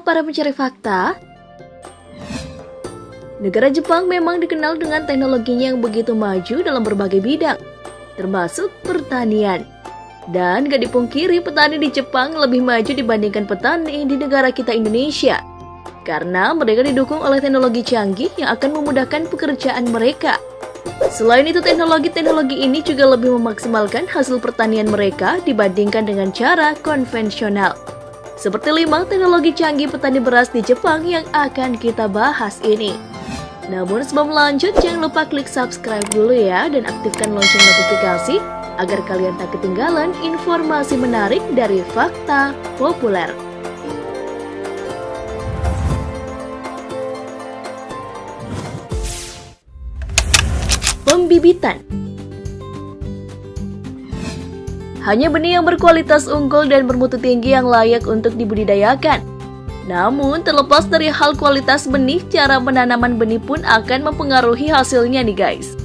para pencari fakta? Negara Jepang memang dikenal dengan teknologinya yang begitu maju dalam berbagai bidang, termasuk pertanian. Dan gak dipungkiri petani di Jepang lebih maju dibandingkan petani di negara kita Indonesia. Karena mereka didukung oleh teknologi canggih yang akan memudahkan pekerjaan mereka. Selain itu, teknologi ini juga lebih memaksimalkan hasil pertanian mereka dibandingkan dengan cara konvensional. Seperti 5 teknologi canggih petani beras di Jepang yang akan kita bahas ini. Namun sebelum lanjut, jangan lupa klik subscribe dulu ya dan aktifkan lonceng notifikasi agar kalian tak ketinggalan informasi menarik dari Fakta Populer. Pembibitan. Hanya benih yang berkualitas unggul dan bermutu tinggi yang layak untuk dibudidayakan. Namun, terlepas dari hal kualitas benih, cara penanaman benih pun akan mempengaruhi hasilnya nih guys.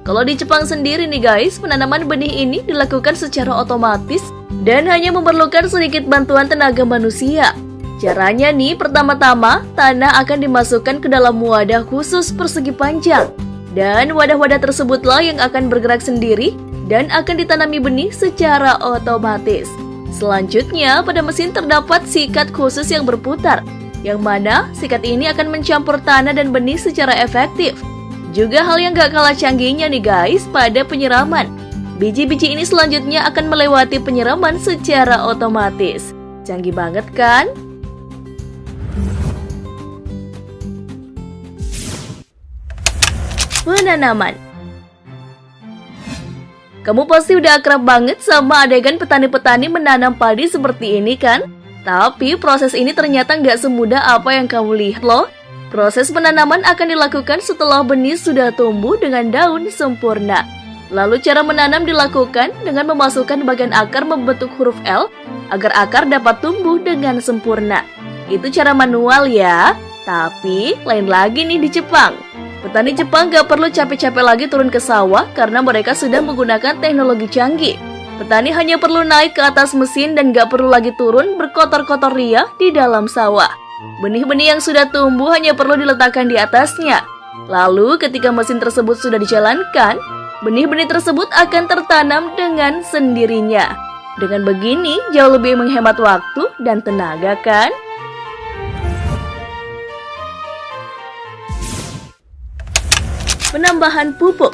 Kalau di Jepang sendiri nih guys, penanaman benih ini dilakukan secara otomatis dan hanya memerlukan sedikit bantuan tenaga manusia. Caranya nih, pertama-tama tanah akan dimasukkan ke dalam wadah khusus persegi panjang. Dan wadah-wadah tersebutlah yang akan bergerak sendiri dan akan ditanami benih secara otomatis. Selanjutnya, pada mesin terdapat sikat khusus yang berputar, yang mana sikat ini akan mencampur tanah dan benih secara efektif. Juga hal yang gak kalah canggihnya nih guys, pada penyiraman. Biji-biji ini selanjutnya akan melewati penyiraman secara otomatis. Canggih banget kan? Penanaman. Kamu pasti udah akrab banget sama adegan petani-petani menanam padi seperti ini kan? Tapi proses ini ternyata nggak semudah apa yang kamu lihat loh. Proses penanaman akan dilakukan setelah benih sudah tumbuh dengan daun sempurna. Lalu cara menanam dilakukan dengan memasukkan bagian akar membentuk huruf L agar akar dapat tumbuh dengan sempurna. Itu cara manual ya. Tapi lain lagi nih di Jepang. Petani Jepang gak perlu capek-capek lagi turun ke sawah karena mereka sudah menggunakan teknologi canggih. Petani hanya perlu naik ke atas mesin dan gak perlu lagi turun berkotor-kotor ria di dalam sawah. Benih-benih yang sudah tumbuh hanya perlu diletakkan di atasnya. Lalu ketika mesin tersebut sudah dijalankan, benih-benih tersebut akan tertanam dengan sendirinya. Dengan begini jauh lebih menghemat waktu dan tenaga kan? Penambahan pupuk.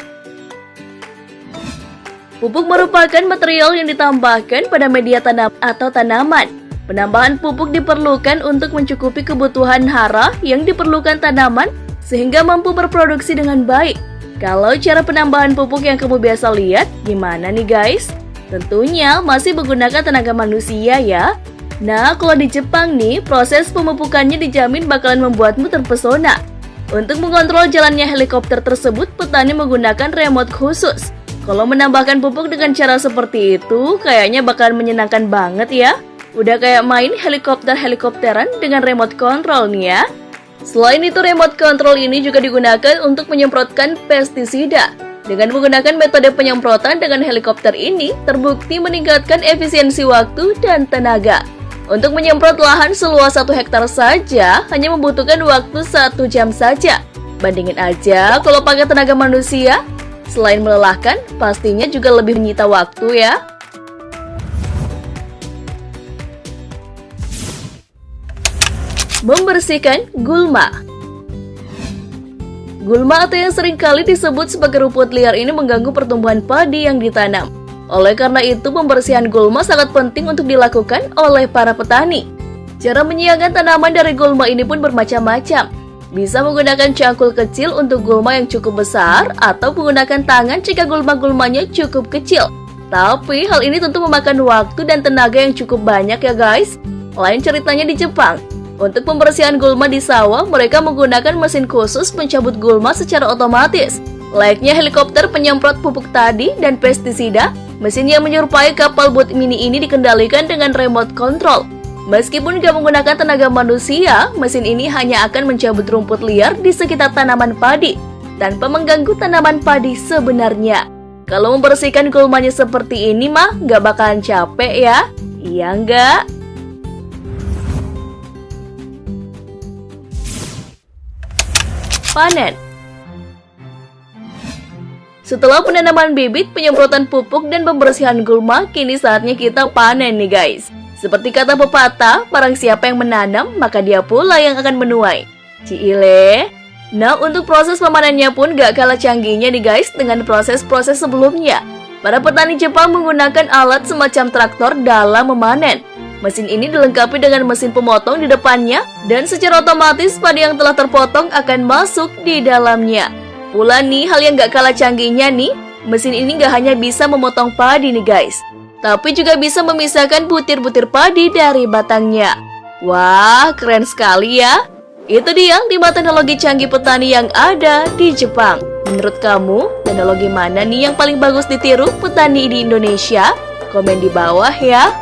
Pupuk merupakan material yang ditambahkan pada media tanam atau tanaman. Penambahan pupuk diperlukan untuk mencukupi kebutuhan hara yang diperlukan tanaman sehingga mampu berproduksi dengan baik. Kalau cara penambahan pupuk yang kamu biasa lihat, gimana nih guys? Tentunya masih menggunakan tenaga manusia ya. Nah, kalau di Jepang nih, proses pemupukannya dijamin bakalan membuatmu terpesona. Untuk mengontrol jalannya helikopter tersebut, petani menggunakan remote khusus. Kalau menambahkan pupuk dengan cara seperti itu, kayaknya bakalan menyenangkan banget ya. Udah kayak main helikopter-helikopteran dengan remote control nih ya. Selain itu, remote control ini juga digunakan untuk menyemprotkan pestisida. Dengan menggunakan metode penyemprotan dengan helikopter ini, terbukti meningkatkan efisiensi waktu dan tenaga. Untuk menyemprot lahan seluas 1 hektar saja hanya membutuhkan waktu 1 jam saja. Bandingin aja kalau pakai tenaga manusia, selain melelahkan, pastinya juga lebih menyita waktu ya. Membersihkan gulma. Gulma atau yang seringkali disebut sebagai rumput liar ini mengganggu pertumbuhan padi yang ditanam. Oleh karena itu, pembersihan gulma sangat penting untuk dilakukan oleh para petani. Cara menyiangkan tanaman dari gulma ini pun bermacam-macam. Bisa menggunakan cangkul kecil untuk gulma yang cukup besar, atau menggunakan tangan jika gulma-gulmanya cukup kecil. Tapi hal ini tentu memakan waktu dan tenaga yang cukup banyak ya guys. Lain ceritanya di Jepang. Untuk pembersihan gulma di sawah, mereka menggunakan mesin khusus pencabut gulma secara otomatis. Layaknya helikopter penyemprot pupuk tadi dan pestisida, mesin yang menyerupai kapal bot mini ini dikendalikan dengan remote control. Meskipun gak menggunakan tenaga manusia, mesin ini hanya akan mencabut rumput liar di sekitar tanaman padi, tanpa mengganggu tanaman padi sebenarnya. Kalau membersihkan gulmanya seperti ini mah gak bakalan capek ya? Iya nggak? panen. Setelah penanaman bibit, penyemprotan pupuk, dan pembersihan gulma, kini saatnya kita panen nih guys. Seperti kata pepatah, barang siapa yang menanam, maka dia pula yang akan menuai. Ciile. Nah, untuk proses pemanennya pun gak kalah canggihnya nih guys dengan proses-proses sebelumnya. Para petani Jepang menggunakan alat semacam traktor dalam memanen. Mesin ini dilengkapi dengan mesin pemotong di depannya, dan secara otomatis padi yang telah terpotong akan masuk di dalamnya. Pula nih, hal yang gak kalah canggihnya nih, mesin ini gak hanya bisa memotong padi nih guys, tapi juga bisa memisahkan butir-butir padi dari batangnya. Wah, keren sekali ya. Itu dia 5 teknologi canggih petani yang ada di Jepang. Menurut kamu, teknologi mana nih yang paling bagus ditiru petani di Indonesia? Komen di bawah ya.